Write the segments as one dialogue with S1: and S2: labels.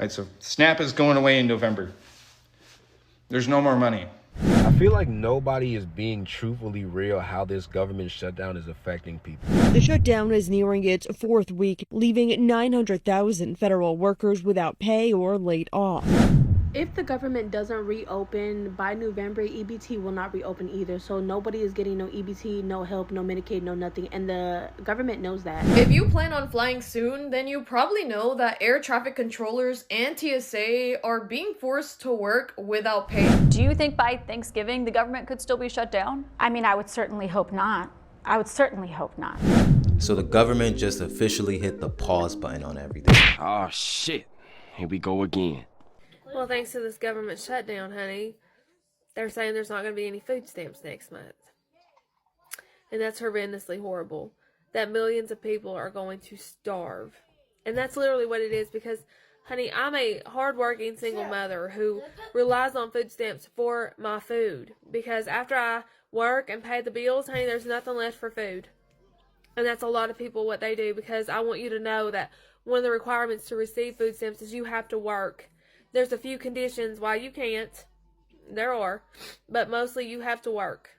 S1: Right, so SNAP is going away in November. There's no more money.
S2: I feel like nobody is being truthfully real how this government shutdown is affecting people.
S3: The shutdown is nearing its fourth week, leaving 900,000 federal workers without pay or laid off.
S4: If the government doesn't reopen by November, EBT will not reopen either. So nobody is getting no EBT, no help, no Medicaid, no nothing. And the government knows that.
S5: If you plan on flying soon, then you probably know that air traffic controllers and TSA are being forced to work without pay.
S6: Do you think by Thanksgiving the government could still be shut down?
S7: I mean, I would certainly hope not. I would certainly hope not.
S8: So the government just officially hit the pause button on everything.
S9: Oh shit, here we go again.
S10: Well, thanks to this government shutdown, honey, they're saying there's not going to be any food stamps next month. And that's horrendously horrible. That millions of people are going to starve. And that's literally what it is because, honey, I'm a hardworking single mother who relies on food stamps for my food. Because after I work and pay the bills, honey, there's nothing left for food. And that's a lot of people what they do because I want you to know that one of the requirements to receive food stamps is you have to work. There's a few conditions why you can't. There are. But mostly you have to work.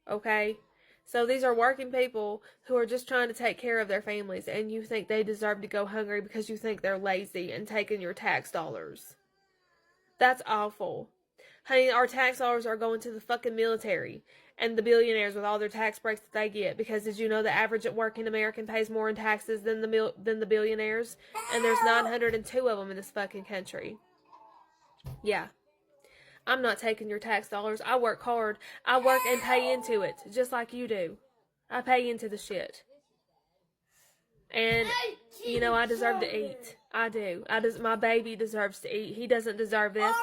S10: Okay? So these are working people who are just trying to take care of their families. And you think they deserve to go hungry because you think they're lazy and taking your tax dollars. That's awful. Honey, our tax dollars are going to the fucking military. And the billionaires with all their tax breaks that they get. Because did you know the average working American pays more in taxes than the billionaires? And there's 902 of them in this fucking country. Yeah. I'm not taking your tax dollars. I work hard. I work and pay into it, just like you do. I pay into the shit. And, you know, I deserve to eat. I do. My baby deserves to eat. He doesn't deserve this.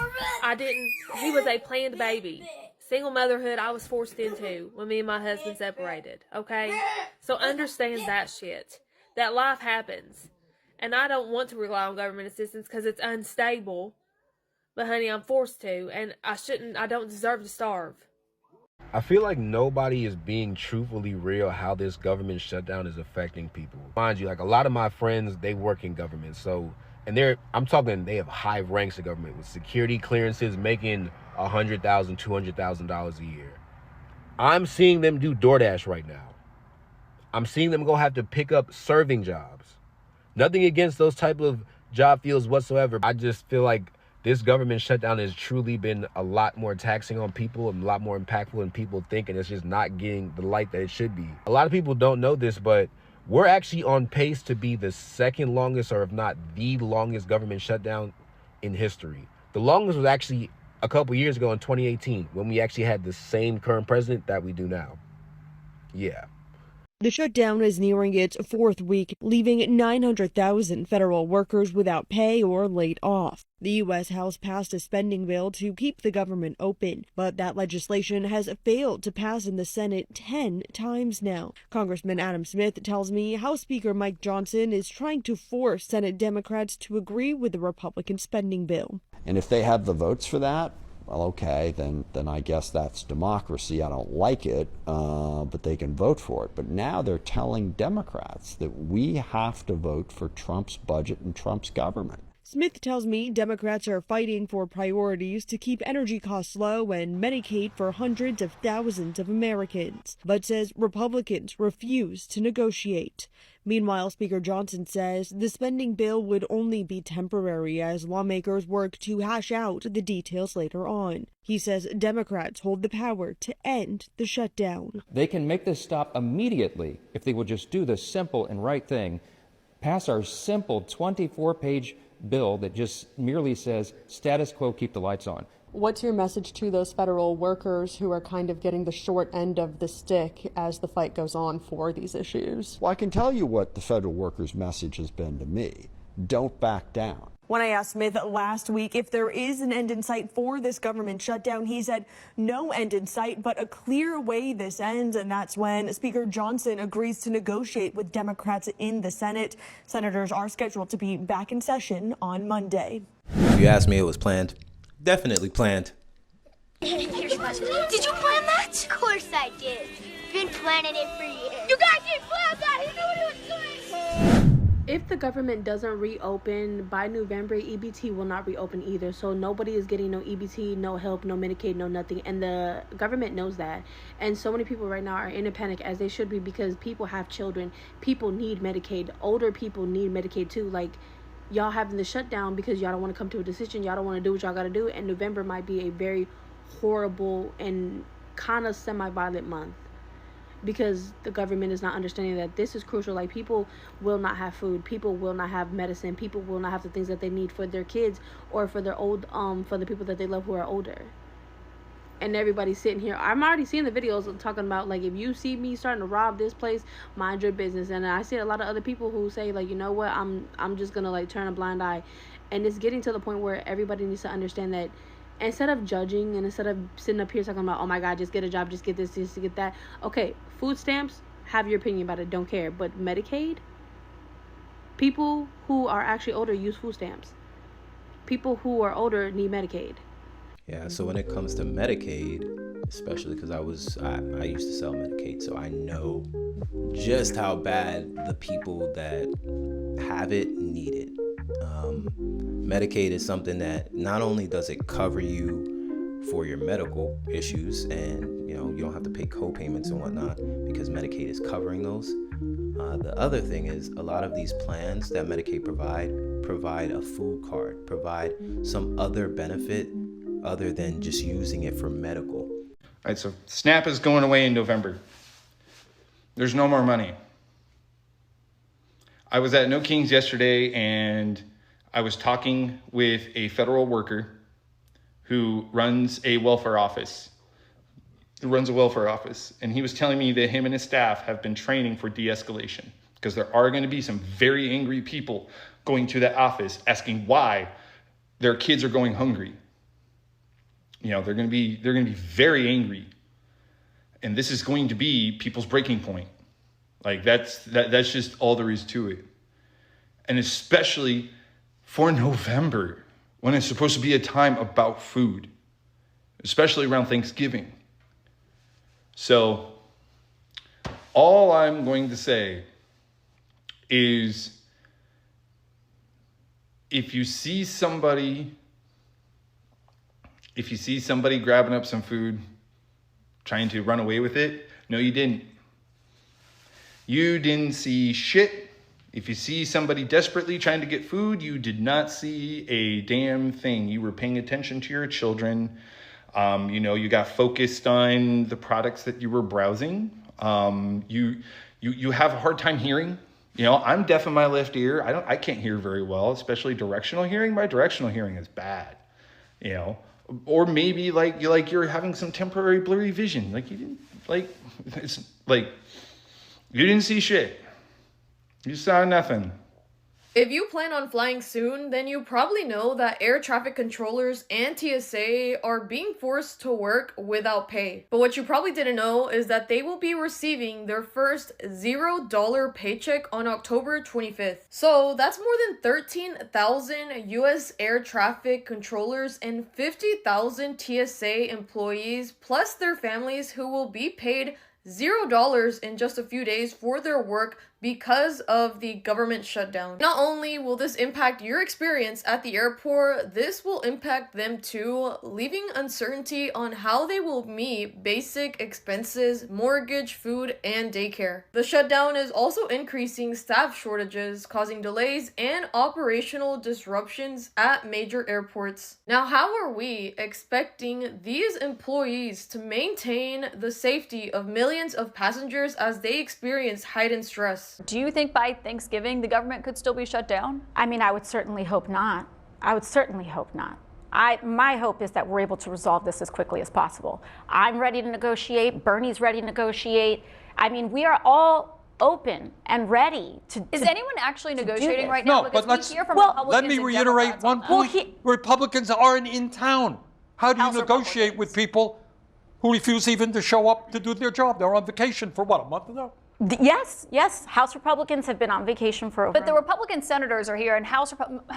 S10: He was a planned baby. Single motherhood I was forced into when me and my husband separated, okay? So understand that shit. That life happens. And I don't want to rely on government assistance because it's unstable. But honey, I'm forced to, and I don't deserve to starve.
S2: I feel like nobody is being truthfully real how this government shutdown is affecting people. Mind you, like a lot of my friends, they work in government. So, and they have high ranks of government with security clearances making $100,000, $200,000 a year. I'm seeing them do DoorDash right now. I'm seeing them go have to pick up serving jobs. Nothing against those type of job fields whatsoever. I just feel like this government shutdown has truly been a lot more taxing on people and a lot more impactful than people think, and it's just not getting the light that it should be. A lot of people don't know this, but we're actually on pace to be the second longest, or if not the longest, government shutdown in history. The longest was actually a couple years ago in 2018 when we actually had the same current president that we do now. Yeah.
S3: The shutdown is nearing its fourth week, leaving 900,000 federal workers without pay or laid off. The U.S. House passed a spending bill to keep the government open, but that legislation has failed to pass in the Senate 10 times now. Congressman Adam Smith tells me House Speaker Mike Johnson is trying to force Senate Democrats to agree with the Republican spending bill.
S11: And if they have the votes for that, well, okay, then I guess that's democracy. I don't like it, but they can vote for it. But now they're telling Democrats that we have to vote for Trump's budget and Trump's government.
S3: Smith tells me Democrats are fighting for priorities to keep energy costs low and Medicaid for hundreds of thousands of Americans, but says Republicans refuse to negotiate. Meanwhile, Speaker Johnson says the spending bill would only be temporary as lawmakers work to hash out the details later on. He says Democrats hold the power to end the shutdown.
S12: They can make this stop immediately if they will just do the simple and right thing, pass our simple 24-page bill that just merely says status quo, keep the lights on.
S5: What's your message to those federal workers who are kind of getting the short end of the stick as the fight goes on for these issues?
S11: Well, I can tell you what the federal workers' message has been to me. Don't back down.
S3: When I asked Smith last week if there is an end in sight for this government shutdown, he said no end in sight, but a clear way this ends. And that's when Speaker Johnson agrees to negotiate with Democrats in the Senate. Senators are scheduled to be back in session on Monday.
S8: If you ask me, it was planned. Definitely planned.
S13: Did you plan that? Of course I did. Been planning it for years. You guys didn't plan that. He knew what he was doing.
S4: If the government doesn't reopen by November, EBT will not reopen either. So nobody is getting no EBT, no help, no Medicaid, no nothing. And the government knows that. And so many people right now are in a panic, as they should be, because people have children. People need Medicaid. Older people need Medicaid too. Like, y'all having the shutdown because y'all don't want to come to a decision. Y'all don't want to do what y'all got to do. And November might be a very horrible and kind of semi-violent month, because the government is not understanding that this is crucial. Like, people will not have food, people will not have medicine, people will not have the things that they need for their kids or for their for the people that they love who are older. And everybody's sitting here. I'm already seeing the videos talking about, like, if you see me starting to rob this place, mind your business. And I see a lot of other people who say, like, you know what, I'm just gonna, like, turn a blind eye. And it's getting to the point where everybody needs to understand that instead of judging and instead of sitting up here talking about, oh my God, just get a job, just get this, just get that. Okay, food stamps, have your opinion about it, don't care. But Medicaid, people who are actually older use food stamps. People who are older need Medicaid.
S8: Yeah, so when it comes to Medicaid, especially because I used to sell Medicaid, so I know just how bad the people that have it need it. Medicaid is something that not only does it cover you for your medical issues, and you don't have to pay co-payments and whatnot because Medicaid is covering those. The other thing is, a lot of these plans that Medicaid provide a food card, provide some other benefit other than just using it for medical.
S1: All right, so SNAP is going away in November. There's no more money. I was at No Kings yesterday, and I was talking with a federal worker who runs a welfare office. And he was telling me that him and his staff have been training for de-escalation, because there are going to be some very angry people going to that office asking why their kids are going hungry. They're going to be very angry, and this is going to be people's breaking point. Like, that's just all there is to it. And especially for November, when it's supposed to be a time about food, especially around Thanksgiving. So all I'm going to say is, if you see somebody grabbing up some food, trying to run away with it, no, you didn't. You didn't see shit. If you see somebody desperately trying to get food, you did not see a damn thing. You were paying attention to your children. You got focused on the products that you were browsing. You have a hard time hearing. I'm deaf in my left ear. I can't hear very well, especially directional hearing. My directional hearing is bad. Or maybe you're having some temporary blurry vision. You didn't see shit. You saw nothing.
S5: If you plan on flying soon, then you probably know that air traffic controllers and TSA are being forced to work without pay. But what you probably didn't know is that they will be receiving their first $0 paycheck on October 25th. So that's more than 13,000 US air traffic controllers and 50,000 TSA employees, plus their families, who will be paid $0 in just a few days for their work because of the government shutdown. Not only will this impact your experience at the airport, this will impact them too, leaving uncertainty on how they will meet basic expenses, mortgage, food, and daycare. The shutdown is also increasing staff shortages, causing delays and operational disruptions at major airports. Now, how are we expecting these employees to maintain the safety of millions of passengers as they experience heightened stress?
S6: Do you think by Thanksgiving the government could still be shut down?
S7: I mean, I would certainly hope not. My hope is that we're able to resolve this as quickly as possible. I'm ready to negotiate. Bernie's ready to negotiate. I mean, we are all open and ready to.
S6: Is anyone actually negotiating right now?
S14: No, but let me reiterate one point. Republicans aren't in town. How do you negotiate with people who refuse even to show up to do their job? They're on vacation for what, a month now?
S7: Yes. House Republicans have been on vacation for over.
S6: But the Republican senators are here, and House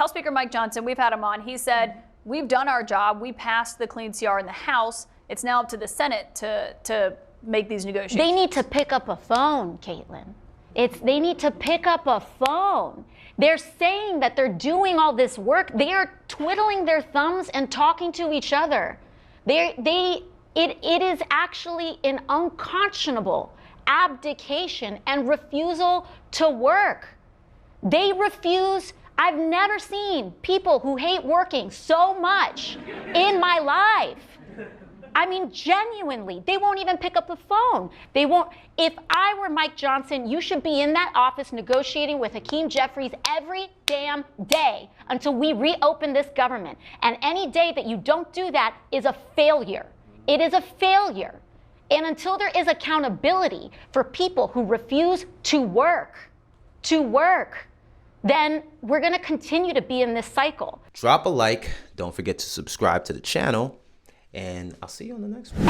S6: Speaker Mike Johnson, we've had him on. He said, we've done our job. We passed the clean CR in the House. It's now up to the Senate to make these negotiations.
S7: They need to pick up a phone, Caitlin. They need to pick up a phone. They're saying that they're doing all this work. They are twiddling their thumbs and talking to each other. It is actually an unconscionable abdication and refusal to work. They refuse. I've never seen people who hate working so much in my life. I mean, genuinely, they won't even pick up the phone. They won't. If I were Mike Johnson, you should be in that office negotiating with Hakeem Jeffries every damn day until we reopen this government. And any day that you don't do that is a failure. It is a failure. And until there is accountability for people who refuse to work, then we're going to continue to be in this cycle.
S8: Drop a like. Don't forget to subscribe to the channel. And I'll see you on the next one.